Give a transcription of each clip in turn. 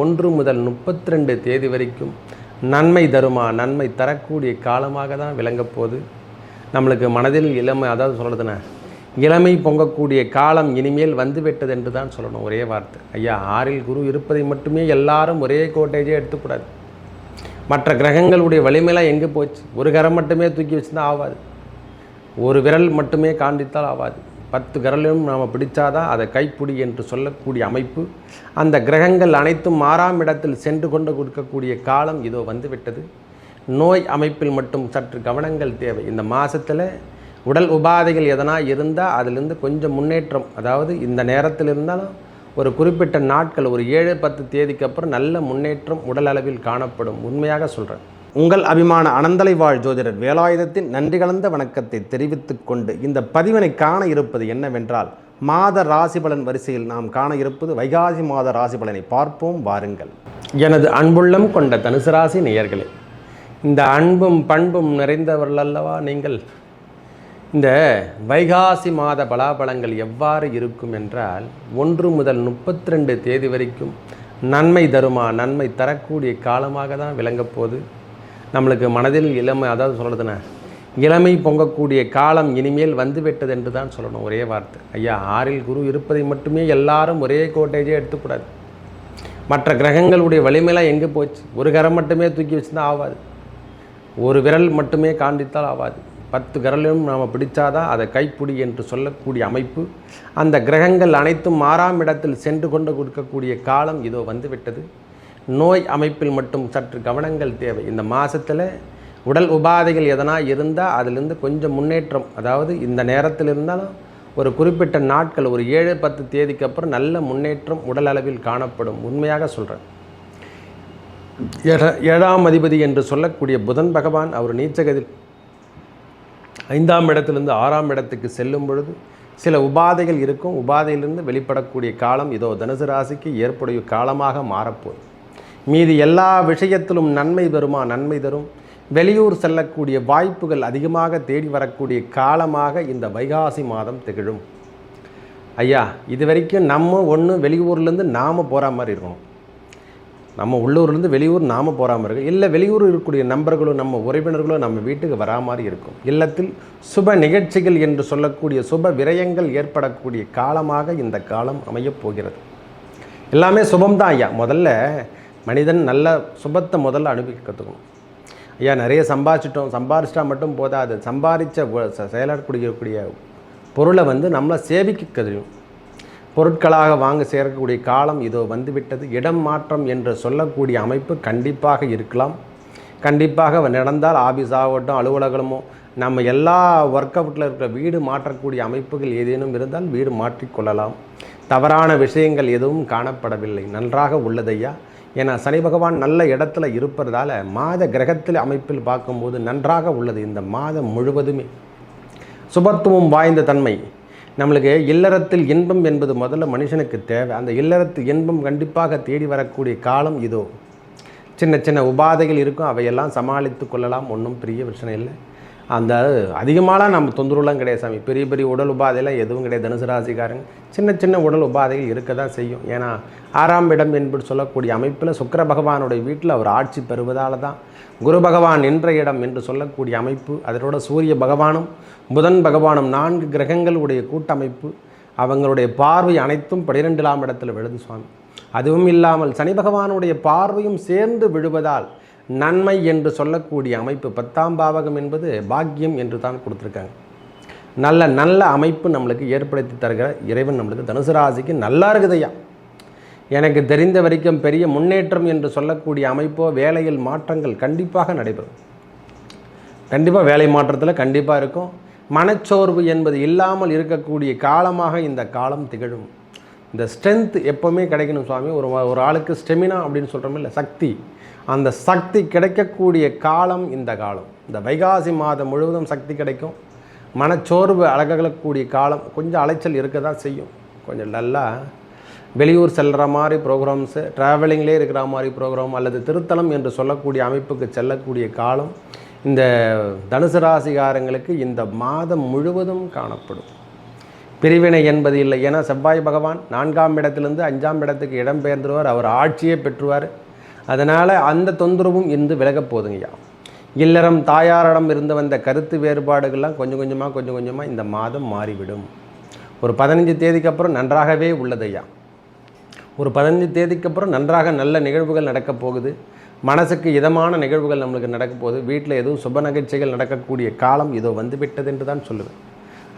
1 முதல் 32 தேதி வரைக்கும் நன்மை தருமா, நன்மை தரக்கூடிய காலமாக தான் விளங்கப் போகுது. நம்மளுக்கு மனதில் இளமை, அதாவது சொல்கிறதுனா இளமை பொங்கக்கூடிய காலம் இனிமேல் வந்துவிட்டது என்று தான் சொல்லணும். ஒரே வார்த்தை. ஐயா, 6இல் குரு இருப்பதை மட்டுமே எல்லாரும் ஒரே கோட்டேஜே எடுத்துக்கூடாது. மற்ற கிரகங்களுடைய வலிமையெல்லாம் எங்கே போச்சு? ஒரு கரம் மட்டுமே தூக்கி வச்சுதான் ஆகாது, ஒரு விரல் மட்டுமே காண்பித்தால் ஆகாது. 10 விரலையும் நாம் பிடிச்சாதான் அதை கைப்பிடி என்று சொல்லக்கூடிய அமைப்பு. அந்த கிரகங்கள் அனைத்தும் 6ஆம் இடத்தில் சென்று கொண்டு கொடுக்கக்கூடிய காலம் இதோ வந்துவிட்டது. நோய் அமைப்பில் மட்டும் சற்று கவனங்கள் தேவை. இந்த மாதத்தில் உடல் உபாதைகள் எதனா இருந்தால் அதிலிருந்து கொஞ்சம் முன்னேற்றம், அதாவது இந்த நேரத்தில் இருந்தாலும் ஒரு குறிப்பிட்ட நாட்கள், ஒரு 7-10 தேதிக்கு அப்புறம் நல்ல முன்னேற்றம் உடல் அளவில் காணப்படும். உண்மையாக சொல்கிறேன். உங்கள் அபிமான அனந்தலை வாழ் ஜோதிடர் வேலாயுதத்தின் நன்றி கலந்த வணக்கத்தை தெரிவித்துக் கொண்டு இந்த பதிவினை காண இருப்பது என்னவென்றால், மாத ராசி பலன் வரிசையில் நாம் காண இருப்பது வைகாசி மாத ராசி பலனை பார்ப்போம் வாருங்கள். எனது அன்புள்ளம் கொண்ட தனுசு ராசி நேயர்களே, இந்த அன்பும் பண்பும் நிறைந்தவர்கள் அல்லவா நீங்கள். இந்த வைகாசி மாத பலாபலங்கள் எவ்வாறு இருக்கும் என்றால், 1 முதல் 32 தேதி வரைக்கும் நன்மை தருமா, நன்மை தரக்கூடிய காலமாக தான் விளங்கப் போகுது. நம்மளுக்கு மனதில் இளமை, அதாவது சொல்கிறதுனா இளமை பொங்கக்கூடிய காலம் இனிமேல் வந்துவிட்டது என்று தான் சொல்லணும். ஒரே வார்த்தை. ஐயா, 6இல் குரு இருப்பதை மட்டுமே எல்லாரும் ஒரே கோட்டேஜே எடுத்துக்கூடாது. மற்ற கிரகங்களுடைய வலிமையெல்லாம் எங்கே போச்சு? ஒரு கரம் மட்டுமே தூக்கி வச்சுதான் ஆகாது, ஒரு விரல் மட்டுமே காண்பித்தால் ஆகாது. 10 விரலையும் நாம் பிடிச்சாதான் அதை கைப்பிடி என்று சொல்லக்கூடிய அமைப்பு. அந்த கிரகங்கள் அனைத்தும் 6ஆம் இடத்தில் சென்று கொண்டு கொடுக்கக்கூடிய காலம் இதோ வந்துவிட்டது. நோய் அமைப்பில் மட்டும் சற்று கவனங்கள் தேவை. இந்த மாதத்தில் உடல் உபாதைகள் எதனா இருந்தால் அதிலிருந்து கொஞ்சம் முன்னேற்றம், அதாவது இந்த நேரத்தில் இருந்தாலும் ஒரு குறிப்பிட்ட நாட்கள், ஒரு 7-10 தேதிக்கு அப்புறம் நல்ல முன்னேற்றம் உடல் அளவில் காணப்படும். உண்மையாக சொல்கிறேன். 7ஆம் அதிபதி என்று சொல்லக்கூடிய புதன் பகவான் அவர் நீச்சகதில் 5ஆம் இடத்திலிருந்து 6ஆம் இடத்துக்கு செல்லும் பொழுது சில உபாதைகள் இருக்கும். உபாதையிலிருந்து வெளிப்படக்கூடிய காலம் இதோ தனுசு ராசிக்கு ஏற்புடைய காலமாக மாறப்போகுது. மீதி எல்லா விஷயத்திலும் நன்மை வருமா, நன்மை தரும். வெளியூர் செல்லக்கூடிய வாய்ப்புகள் அதிகமாக தேடி வரக்கூடிய காலமாக இந்த வைகாசி மாதம் திகழும். ஐயா, இது வரைக்கும் நம்ம ஒன்று வெளியூர்லேருந்து நாம் போகிற மாதிரி இருக்கணும், நம்ம உள்ளூர்லேருந்து வெளியூர் நாம் போகிற மாதிரி இருக்கும். இல்லை, வெளியூர் இருக்கக்கூடிய நண்பர்களும் நம்ம உறவினர்களும் நம்ம வீட்டுக்கு வரா மாதிரி இருக்கும். இல்லத்தில் சுப நிகழ்ச்சிகள் என்று சொல்லக்கூடிய சுப விரயங்கள் ஏற்படக்கூடிய காலமாக இந்த காலம் அமையப் போகிறது. எல்லாமே சுபம்தான் ஐயா. முதல்ல மனிதன் நல்ல சுபத்தை முதல்ல அனுபவிக்க கற்றுக்கணும். ஐயா, நிறைய சம்பாரிச்சிட்டா மட்டும் போதாது. சம்பாதிச்ச செயலாற்றக்கூடிய பொருளை நம்மளை சேவிக்க தெரியும். பொருட்களாக வாங்க சேர்க்கக்கூடிய காலம் இதோ வந்துவிட்டது. இடம் மாற்றம் என்று சொல்லக்கூடிய அமைப்பு கண்டிப்பாக இருக்கலாம். கண்டிப்பாக நடந்தால் ஆஃபீஸ் ஆகட்டும், அலுவலகமோ, நம்ம எல்லா ஒர்க் அவுட்டில் இருக்கிற வீடு மாற்றக்கூடிய அமைப்புகள் ஏதேனும் இருந்தால் வீடு மாற்றிக்கொள்ளலாம். தவறான விஷயங்கள் எதுவும் காணப்படவில்லை, நன்றாக உள்ளதையா. ஏன்னா சனி பகவான் நல்ல இடத்துல இருப்பதால் மாத கிரகத்தில் அமைப்பில் பார்க்கும்போது நன்றாக உள்ளது. இந்த மாதம் முழுவதுமே சுபத்துவம் வாய்ந்த தன்மை. நம்மளுக்கு இல்லறத்தில் இன்பம் என்பது முதல்ல மனுஷனுக்கு தேவை. அந்த இல்லறத்து இன்பம் கண்டிப்பாக தேடி வரக்கூடிய காலம் இதோ. சின்ன சின்ன உபாதைகள் இருக்கும், அவையெல்லாம் சமாளித்து கொள்ளலாம். ஒன்றும் பெரிய பிரச்சனை இல்லை. அந்த அதிகமாகலாம் நம்ம தொந்தரவுலாம் கிடையாது சாமி. பெரிய பெரிய உடல் உபாதையெல்லாம் எதுவும் கிடையாது. தனுசு ராசிக்காரங்க சின்ன சின்ன உடல் உபாதைகள் இருக்க தான் செய்யும். ஏன்னா 6ஆம் இடம் என்பது சொல்லக்கூடிய அமைப்பில் சுக்கிர பகவானுடைய வீட்டில் அவர் ஆட்சி பெறுவதால் தான் குரு பகவான் நின்ற இடம் என்று சொல்லக்கூடிய அமைப்பு. அதனோட சூரிய பகவானும் புதன் பகவானும் 4 கிரகங்களுடைய கூட்டமைப்பு. அவங்களுடைய பார்வை அனைத்தும் 12ஆம் இடத்தில் விழுது சுவாமி. அதுவும் இல்லாமல் சனி பகவானுடைய பார்வையும் சேர்ந்து விழுவதால் நன்மை என்று சொல்லக்கூடிய அமைப்பு. 10ஆம் பாவகம் என்பது பாக்கியம் என்று தான் கொடுத்துருக்காங்க. நல்ல நல்ல அமைப்பு நம்மளுக்கு ஏற்படுத்தி தருகிற இறைவன் நம்மளுக்கு தனுசு ராசிக்கு நல்லா இருக்குதையா. எனக்கு தெரிந்த வரைக்கும் பெரிய முன்னேற்றம் என்று சொல்லக்கூடிய அமைப்போ, வேலையில் மாற்றங்கள் கண்டிப்பாக நடைபெறும். கண்டிப்பாக வேலை மாற்றத்தில் கண்டிப்பாக இருக்கும். மனச்சோர்வு என்பது இல்லாமல் இருக்கக்கூடிய காலமாக இந்த காலம் திகழும். இந்த ஸ்ட்ரென்த் எப்போவுமே கிடைக்கணும் சுவாமி. ஒரு ஆளுக்கு ஸ்டெமினா அப்படின்னு சொல்கிறோம் இல்லை, சக்தி. அந்த சக்தி கிடைக்கக்கூடிய காலம் இந்த காலம். இந்த வைகாசி மாதம் முழுவதும் சக்தி கிடைக்கும். மனச்சோர்வு அழகக்கூடிய காலம். கொஞ்சம் அலைச்சல் இருக்க தான் செய்யும். கொஞ்சம் நல்லா வெளியூர் செல்கிற மாதிரி ப்ரோக்ராம்ஸு, ட்ராவலிங்லேயே இருக்கிற மாதிரி ப்ரோக்ராம் அல்லது திருத்தலம் என்று சொல்லக்கூடிய அமைப்புக்கு செல்லக்கூடிய காலம் இந்த தனுசு ராசிகாரங்களுக்கு இந்த மாதம் முழுவதும் காணப்படும். பிரிவினை என்பது இல்லை. ஏன்னா செவ்வாய் பகவான் 4ஆம் இடத்திலிருந்து 5ஆம் இடத்துக்கு இடம்பெயர்ந்துருவார். அவர் ஆட்சியே பெற்றுவார். அதனால் அந்த தொந்தரவும் இருந்து விலகப் போதுங்கய்யா. இல்லறம் தாயாரிடம் இருந்து வந்த கருத்து வேறுபாடுகள்லாம் கொஞ்சம் கொஞ்சமாக இந்த மாதம் மாறிவிடும். ஒரு 15 தேதிக்கு அப்புறம் நன்றாகவே உள்ளதையா. ஒரு 15 தேதிக்கு அப்புறம் நன்றாக நல்ல நிகழ்வுகள் நடக்கப் போகுது. மனசுக்கு இதமான நிகழ்வுகள் நம்மளுக்கு நடக்க போகுது. வீட்டில் எதுவும் சுப நிகழ்ச்சிகள் நடக்கக்கூடிய காலம் இதோ வந்து விட்டது என்று தான் சொல்லுவேன்.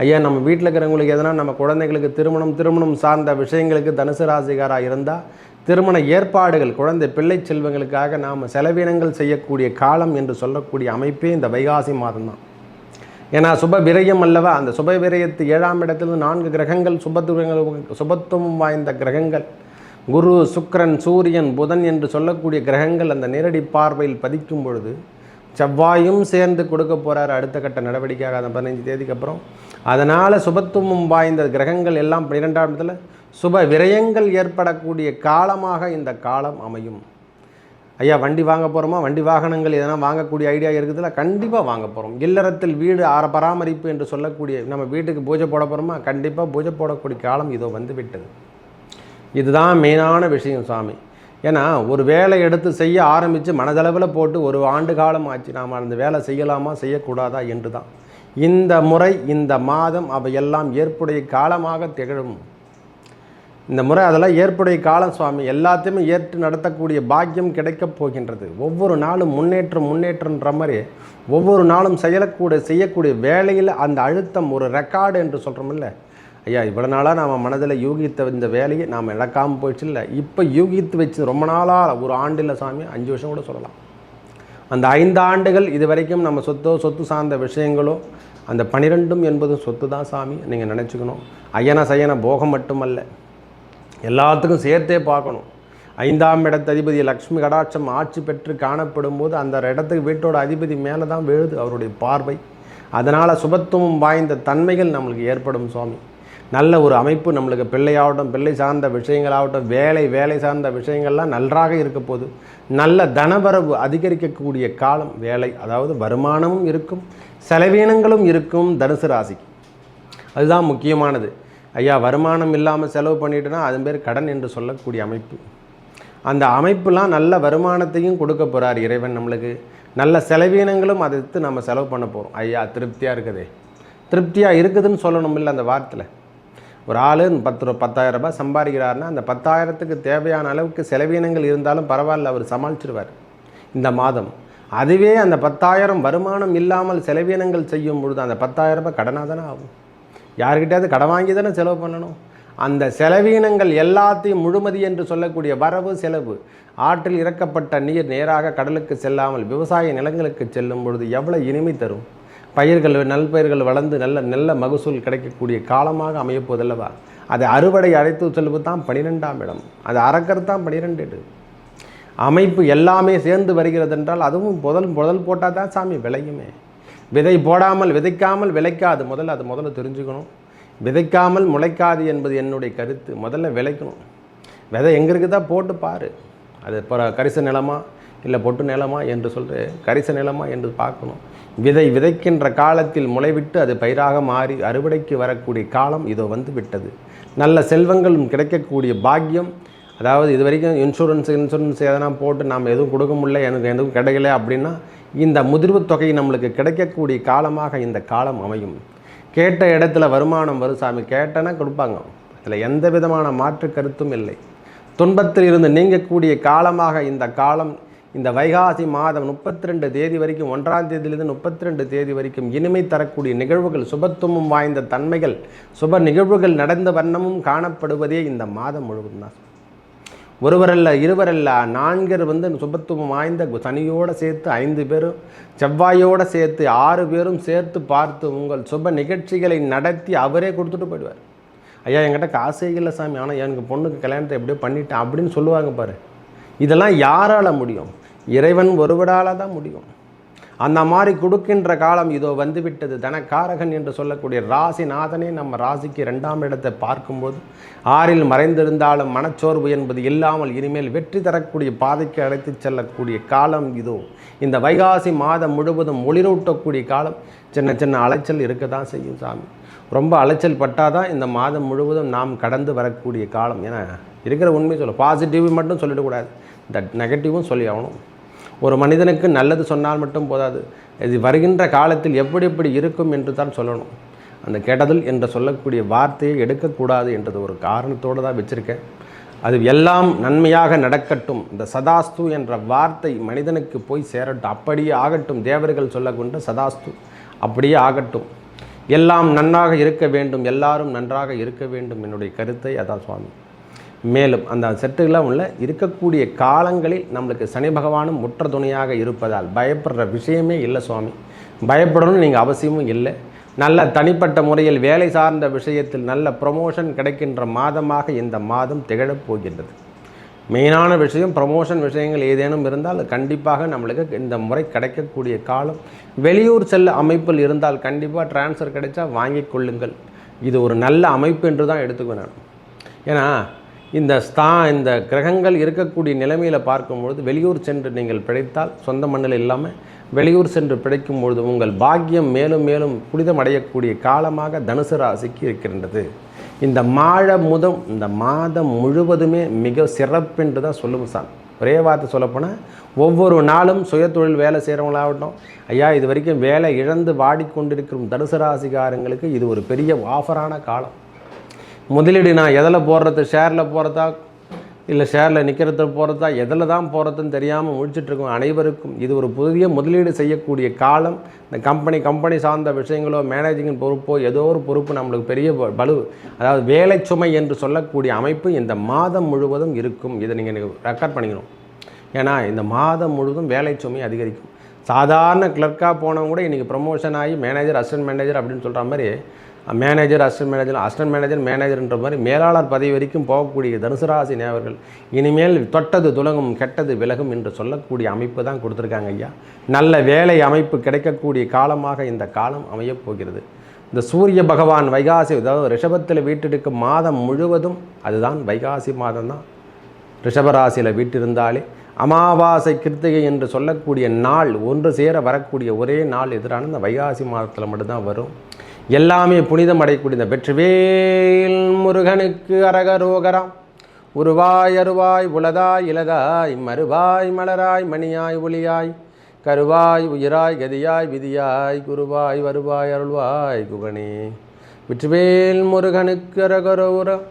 ஐயா, நம்ம வீட்டில் இருக்கிறவங்களுக்கு எதனா நம்ம குழந்தைங்களுக்கு திருமணம் சார்ந்த விஷயங்களுக்கு தனுசு ராசிகாராக இருந்தால் திருமண ஏற்பாடுகள், குழந்தை பிள்ளை செல்வங்களுக்காக நாம் செலவினங்கள் செய்யக்கூடிய காலம் என்று சொல்லக்கூடிய அமைப்பே இந்த வைகாசி மாதம்தான். ஏன்னா சுப விரயம் அல்லவா. அந்த சுப விரயத்து 7ஆம் இடத்திலிருந்து 4 கிரகங்கள் சுபத்துவம் வாய்ந்த கிரகங்கள், குரு, சுக்கிரன், சூரியன், புதன் என்று சொல்லக்கூடிய கிரகங்கள் அந்த நேரடி பார்வையில் பதிக்கும் பொழுது செவ்வாயும் சேர்ந்து கொடுக்க போகிறார் அடுத்த கட்ட நடவடிக்கையாக அந்த 15 தேதிக்கு அப்புறம். அதனால் சுபத்துவம் வாய்ந்த கிரகங்கள் எல்லாம் 12ஆம் இடத்துல சுப விரயங்கள் ஏற்படக்கூடிய காலமாக இந்த காலம் அமையும். ஐயா, வண்டி வாங்க போகிறோமா? வண்டி வாகனங்கள் எதனா வாங்கக்கூடிய ஐடியா இருக்குதுல்ல, கண்டிப்பாக வாங்க போகிறோம். இல்லறத்தில் வீடு பராமரிப்பு என்று சொல்லக்கூடிய நம்ம வீட்டுக்கு பூஜை போட போகிறோமா? கண்டிப்பாக பூஜை போடக்கூடிய காலம் இதோ வந்து விட்டது. இதுதான் மெயினான விஷயம் சாமி. ஏன்னா ஒரு வேலை எடுத்து செய்ய ஆரம்பித்து மனதளவில் போட்டு ஒரு ஆண்டு காலம் ஆச்சு. நாம் அந்த வேலை செய்யலாமா செய்யக்கூடாதா என்று தான் இந்த முறை இந்த மாதம் அவையெல்லாம் ஏற்புடைய காலமாக திகழும். இந்த முறை அதெல்லாம் ஏற்புடைய காலம் சுவாமி. எல்லாத்தையுமே ஏற்று நடத்தக்கூடிய பாக்கியம் கிடைக்கப் போகின்றது. ஒவ்வொரு நாளும் முன்னேற்றம்ன்ற மாதிரி ஒவ்வொரு நாளும் செய்யக்கூடிய வேலையில் அந்த அழுத்தம் ஒரு ரெக்கார்டு என்று சொல்கிறோமில்ல ஐயா. இவ்வளோ நாளாக நாம் மனதில் யூகித்த இந்த வேலையை நாம் இழக்காமல் போயிடுச்சு இல்லை. இப்போ யூகித்து வச்சு ரொம்ப நாளாக ஒரு ஆண்டு இல்லை சாமி, 5 வருஷம் கூட சொல்லலாம். அந்த 5 ஆண்டுகள் இது வரைக்கும் நம்ம சொத்து சார்ந்த விஷயங்களோ அந்த 12 என்பது சொத்து தான் சாமி. நீங்கள் நினச்சிக்கணும். ஐயன சயன போகம் மட்டுமல்ல, எல்லாத்துக்கும் சேர்த்தே பார்க்கணும். 5ஆம் இடத்து அதிபதி லக்ஷ்மி கடாட்சம் ஆட்சி பெற்று காணப்படும் போது அந்த இடத்துக்கு வீட்டோட அதிபதி மேலே தான் விழுது அவருடைய பார்வை. அதனால் சுபத்துவம் வாய்ந்த தன்மைகள் நம்மளுக்கு ஏற்படும் சுவாமி. நல்ல ஒரு அமைப்பு நம்மளுக்கு பிள்ளையாகட்டும், பிள்ளை சார்ந்த விஷயங்களாகட்டும், வேலை சார்ந்த விஷயங்கள்லாம் நன்றாக இருக்க போது. நல்ல தனவரவு அதிகரிக்கக்கூடிய காலம். வேலை அதாவது வருமானமும் இருக்கும், செலவீனங்களும் இருக்கும் தனுசு ராசிக்கு. அதுதான் முக்கியமானது. ஐயா, வருமானம் இல்லாமல் செலவு பண்ணிட்டுனா அது பேர் கடன் என்று சொல்லக்கூடிய அமைப்பு. அந்த அமைப்புலாம் நல்ல வருமானத்தையும் கொடுக்க போகிறார் இறைவன் நம்மளுக்கு. நல்ல செலவீனங்களும் அதை நம்ம செலவு பண்ண போகிறோம். ஐயா, திருப்தியாக இருக்குதே. திருப்தியாக இருக்குதுன்னு சொல்லணும் இல்லை அந்த வார்த்தையில். ஒரு ஆள் 10,000 ரூபாய் சம்பாதிக்கிறாருன்னா அந்த 10,000த்துக்கு தேவையான அளவுக்கு செலவீனங்கள் இருந்தாலும் பரவாயில்ல, அவர் சமாளிச்சிருவார் இந்த மாதம். அதுவே அந்த 10,000 வருமானம் இல்லாமல் செலவீனங்கள் செய்யும் பொழுது அந்த 10,000 ரூபாய் கடனாக தானே ஆகும். யார்கிட்டையாவது கடன் வாங்கி தானே செலவு பண்ணணும். அந்த செலவீனங்கள் எல்லாத்தையும் முழுமதி என்று சொல்லக்கூடிய வரவு செலவு, ஆற்றில் இறக்கப்பட்ட நீர் நேராக கடலுக்கு செல்லாமல் விவசாய நிலங்களுக்கு செல்லும் பொழுது எவ்வளோ இனிமை தரும். நெல்பயிர்கள் வளர்ந்து நல்ல மகசூல் கிடைக்கக்கூடிய காலமாக அமையப்போதல்லவா. அதை அறுவடை அழைத்து செல்வது தான் 12ஆம் இடம். அது அறக்கிறது தான் 12. அமைப்பு எல்லாமே சேர்ந்து வருகிறது என்றால் அதுவும் முதல் போட்டால் தான் சாமி விளையுமே. விதை போடாமல் விதைக்காமல் விளைக்காது. முதல்ல தெரிஞ்சுக்கணும். விதைக்காமல் முளைக்காது என்பது என்னுடைய கருத்து. முதல்ல விளைக்கணும். விதை எங்கே இருக்குதா போட்டு பாரு. அது கரிச நிலமா இல்லை பொட்டு நிலமா என்று சொல்லிட்டு கரிச நிலமா என்று பார்க்கணும். விதைக்கின்ற காலத்தில் முளைவிட்டு அது பயிராக மாறி அறுவடைக்கு வரக்கூடிய காலம் இதோ வந்து விட்டது. நல்ல செல்வங்களும் கிடைக்கக்கூடிய பாக்கியம். அதாவது இது வரைக்கும் இன்சூரன்ஸ் எதனா போட்டு நாம் எதுவும் கொடுக்க முடியல, எனக்கு எதுவும் கிடைக்கல அப்படின்னா இந்த முதிர்வு தொகை நம்மளுக்கு கிடைக்கக்கூடிய காலமாக இந்த காலம் அமையும். கேட்ட இடத்துல வருமானம் வரும் சாமி. கேட்டனா கொடுப்பாங்க. அதில் எந்த விதமான மாற்று கருத்தும் இல்லை. துன்பத்தில் இருந்து நீங்கக்கூடிய காலமாக இந்த காலம். இந்த வைகாசி மாதம் 32 தேதி வரைக்கும் 1ஆம் தேதியிலிருந்து 32 தேதி வரைக்கும் இனிமை தரக்கூடிய நிகழ்வுகள், சுபத்துவம் வாய்ந்த தன்மைகள், சுப நிகழ்வுகள் நடந்த வண்ணமும் காணப்படுவதே இந்த மாதம் முழுவதும் தான். ஒருவரல்ல, இருவரல்ல, 4 சுபத்துவம் வாய்ந்த சனியோடு சேர்த்து 5 பேரும், செவ்வாயோடு சேர்த்து 6 பேரும் சேர்த்து பார்த்து உங்கள் சுப நிகழ்ச்சிகளை நடத்தி அவரே கொடுத்துட்டு போயிடுவார். ஐயா, என்கிட்ட காசே இல்லை சாமி, ஆனால் எனக்கு பொண்ணுக்கு கல்யாணத்தை எப்படியோ பண்ணிட்டேன் அப்படின்னு சொல்லுவாங்க பாரு. இதெல்லாம் யாரால் முடியும்? இறைவன் ஒருவரால் தான் முடியும். அந்த மாதிரி கொடுக்கின்ற காலம் இதோ வந்துவிட்டது. தனக்காரகன் என்று சொல்லக்கூடிய ராசிநாதனே நம்ம ராசிக்கு 2ஆம் இடத்தை பார்க்கும்போது 6இல் மறைந்திருந்தாலும் மனச்சோர்வு என்பது இல்லாமல் இனிமேல் வெற்றி தரக்கூடிய பாதைக்கு அழைத்து செல்லக்கூடிய காலம் இதோ. இந்த வைகாசி மாதம் முழுவதும் ஒளிரூட்டக்கூடிய காலம். சின்ன அலைச்சல் இருக்க தான் செய்யும் சாமி. ரொம்ப அலைச்சல் பட்டால் தான் இந்த மாதம் முழுவதும் நாம் கடந்து வரக்கூடிய காலம். ஏன்னா இருக்கிற உண்மையை சொல்ல, பாசிட்டிவ் மட்டும் சொல்லிடக்கூடாது, இந்த நெகட்டிவும் சொல்லி ஆகணும். ஒரு மனிதனுக்கு நல்லது சொன்னால் மட்டும் போதாது, இது வருகின்ற காலத்தில் எப்படி எப்படி இருக்கும் என்று தான் சொல்லணும். அந்த கெட்டதில் என்று சொல்லக்கூடிய வார்த்தையை எடுக்கக்கூடாது என்றது ஒரு காரணத்தோடு தான் வச்சுருக்கேன். அது எல்லாம் நன்மையாக நடக்கட்டும், இந்த சதாஸ்து என்ற வார்த்தை மனிதனுக்கு போய் சேரட்டும், அப்படியே ஆகட்டும். தேவர்கள் சொல்லக்கொண்ட சதாஸ்து அப்படியே ஆகட்டும், எல்லாம் நன்றாக இருக்க வேண்டும், எல்லாரும் நன்றாக இருக்க வேண்டும். என்னுடைய கருத்தை அதான் சுவாமி. மேலும் அந்த செட்டுகளாக உள்ள இருக்கக்கூடிய காலங்களில் நம்மளுக்கு சனி பகவானும் முற்ற துணையாக இருப்பதால் பயப்படுற விஷயமே இல்லை சுவாமி. பயப்படணும்னு நீங்கள் அவசியமும் இல்லை. நல்ல தனிப்பட்ட முறையில் வேலை சார்ந்த விஷயத்தில் நல்ல ப்ரமோஷன் கிடைக்கின்ற மாதமாக இந்த மாதம் திகழப் போகின்றது. மெயினான விஷயம் ப்ரமோஷன் விஷயங்கள் ஏதேனும் இருந்தால் கண்டிப்பாக நம்மளுக்கு இந்த முறை கிடைக்கக்கூடிய காலம். வெளியூர் செல்ல அமைப்பில் இருந்தால் கண்டிப்பாக டிரான்ஸ்ஃபர் கிடைச்சா வாங்கி கொள்ளுங்கள். இது ஒரு நல்ல அமைப்பு என்று தான் எடுத்துக்குவேன் நான். ஏன்னா இந்த கிரகங்கள் இருக்கக்கூடிய நிலைமையில் பார்க்கும்பொழுது வெளியூர் சென்று நீங்கள் பிழைத்தால், சொந்த மண்ணில் இல்லாமல் வெளியூர் சென்று பிழைக்கும்பொழுது உங்கள் பாக்கியம் மேலும் மேலும் புனிதம் அடையக்கூடிய காலமாக தனுசு ராசிக்கு இருக்கின்றது. இந்த மாதம் முழுவதுமே மிக சிறப்பென்று தான் சொல்லுவோம் சார். ஒரே வார்த்தை சொல்லப்போனால் ஒவ்வொரு நாளும் சுயதொழில் வேலை செய்கிறவங்களாகட்டும், ஐயா இது வரைக்கும் வேலை இழந்து வாடிக்கொண்டிருக்கும் தனுசு ராசிக்காரங்களுக்கு இது ஒரு பெரிய ஆஃபரான காலம். முதலீடு நான் எதில் போடுறது, ஷேரில் போகிறதா இல்லை ஷேரில் நிற்கிறத போகிறதா, எதில் தான் போகிறதுன்னு தெரியாமல் முடிச்சிட்ருக்கோம் அனைவருக்கும் இது ஒரு புதிய முதலீடு செய்யக்கூடிய காலம். இந்த கம்பெனி சார்ந்த விஷயங்களோ மேனேஜிங் பொறுப்போ ஏதோ ஒரு பொறுப்பு நம்மளுக்கு பெரிய பலு, அதாவது வேலை சுமை என்று சொல்லக்கூடிய அமைப்பு இந்த மாதம் முழுவதும் இருக்கும். இதை நீங்கள் ரெக்கார்ட் பண்ணிக்கணும். ஏன்னா இந்த மாதம் முழுவதும் வேலை சுமை அதிகரிக்கும். சாதாரண கிளர்க்காக போனவங்க கூட இன்றைக்கி ப்ரமோஷன் ஆகி மேனேஜர், அசிஸ்டன்ட் மேனேஜர் அப்படின்னு சொல்கிற மாதிரி மேனேஜர், அசிஸ்டன்ட் மேனேஜர்ன்ற மாதிரி மேலாளர் பதவி வரைக்கும் போகக்கூடிய தனுசு ராசி நேயர்கள் இனிமேல் தொட்டது துலகும் கெட்டது விலகும் என்று சொல்லக்கூடிய அமைப்பு தான் கொடுத்துருக்காங்க ஐயா. நல்ல வேலை அமைப்பு கிடைக்கக்கூடிய காலமாக இந்த காலம் அமையப் போகிறது. இந்த சூரிய பகவான் வைகாசி, அதாவது ரிஷபத்தில் வீட்டிருக்கும் மாதம் முழுவதும் அதுதான் வைகாசி மாதம் தான். ரிஷபராசியில் வீட்டிருந்தாலே அமாவாசை கிருத்திகை என்று சொல்லக்கூடிய நாள் ஒன்று சேர வரக்கூடிய ஒரே நாள் எதிரான இந்த வைகாசி மாதத்தில் மட்டும்தான் வரும். எல்லாமே புனிதம் அடையக்கூடிய இந்த வெற்றிவேல் முருகனுக்கு அரகரோகராம். உருவாய் அருவாய் உளதாய் இலதாய் மறுவாய் மலராய் மணியாய் ஒளியாய் கருவாய் உயிராய் கதியாய் விதியாய் குருவாய் வருவாய் அருள்வாய் குகனே. வெற்றிவேல் முருகனுக்கு அரகரோகராம்.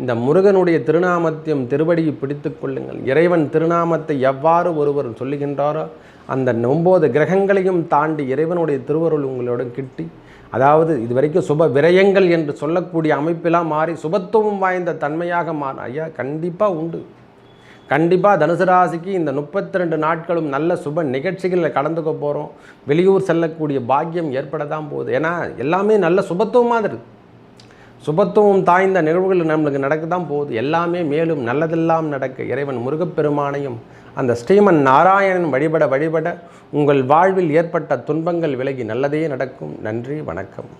இந்த முருகனுடைய திருநாமத்தையும் திருவடியை பிடித்து கொள்ளுங்கள். இறைவன் திருநாமத்தை எவ்வாறு ஒருவர் சொல்லுகின்றாரோ அந்த 9 கிரகங்களையும் தாண்டி இறைவனுடைய திருவருள் உங்களுடன் கிட்டி, அதாவது இதுவரைக்கும் சுப விரயங்கள் என்று சொல்லக்கூடிய அமைப்பெல்லாம் மாறி சுபத்துவம் வாய்ந்த தன்மையாக மாற ஐயா கண்டிப்பாக உண்டு. கண்டிப்பாக தனுசு ராசிக்கு இந்த 32 நாட்களும் நல்ல சுப நிகழ்ச்சிகளில் கலந்துக்க போகிறோம். வெளியூர் செல்லக்கூடிய பாக்கியம் ஏற்பட தான் போகுது. ஏன்னா எல்லாமே நல்ல சுபத்துவமாக இருக்குது. சுபத்துவம் தாய்ந்த நிகழ்வுகள் நம்மளுக்கு நடக்க தான் போகுது. எல்லாமே மேலும் நல்லதெல்லாம் நடக்க இறைவன் முருகப்பெருமானையும் அந்த ஸ்ரீமன் நாராயணன் வழிபட உங்கள் வாழ்வில் ஏற்பட்ட துன்பங்கள் விலகி நல்லதே நடக்கும். நன்றி, வணக்கம்.